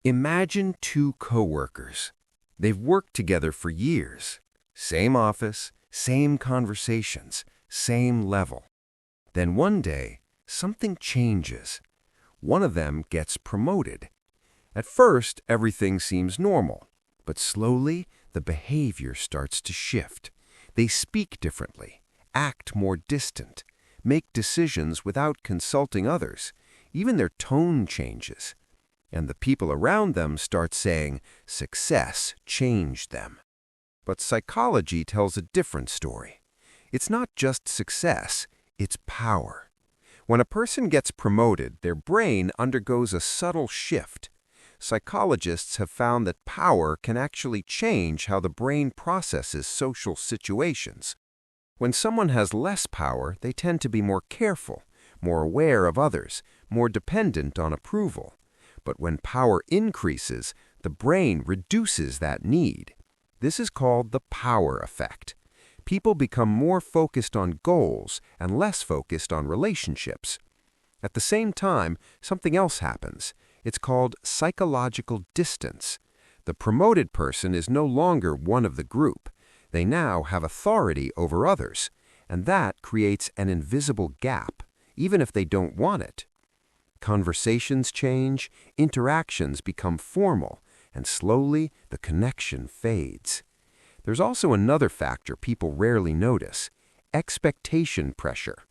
Imagine two coworkers. They've worked together for years. Same office, same conversations, same level. Then one day, something changes. One of them gets promoted. At first, everything seems normal, but slowly, the behavior starts to shift. They speak differently, act more distant, make decisions without consulting others. Even their tone changes. And the people around them start saying success changed them. But psychology tells a different story. It's not just success, it's power. When a person gets promoted, their brain undergoes a subtle shift. Psychologists have found that power can actually change how the brain processes social situations. When someone has less power, they tend to be more careful, more aware of others, more dependent on approval. But when power increases, the brain reduces that need. This is called the power effect. People become more focused on goals and less focused on relationships. At the same time, something else happens. It's called psychological distance. The promoted person is no longer one of the group. They now have authority over others, and that creates an invisible gap, even if they don't want it. Conversations change, interactions become formal, and slowly the connection fades. There's also another factor people rarely notice: expectation pressure.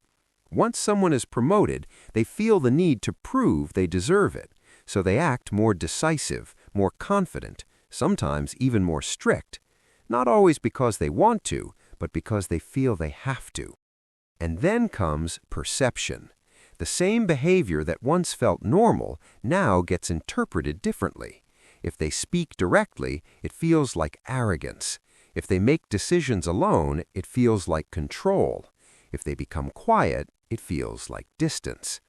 Once someone is promoted, they feel the need to prove they deserve it, so they act more decisive, more confident, sometimes even more strict, not always because they want to, but because they feel they have to. And then comes perception. The same behavior that once felt normal now gets interpreted differently. If they speak directly, it feels like arrogance. If they make decisions alone, it feels like control. If they become quiet, it feels like distance.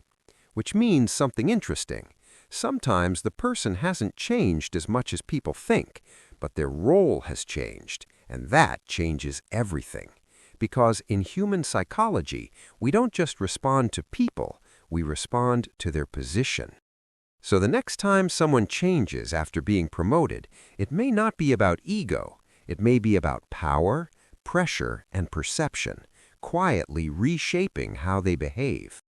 Which means something interesting. Sometimes the person hasn't changed as much as people think, but their role has changed, and that changes everything. Because in human psychology, we don't just respond to people, we respond to their position. So the next time someone changes after being promoted, it may not be about ego. It may be about power, pressure, and perception, quietly reshaping how they behave.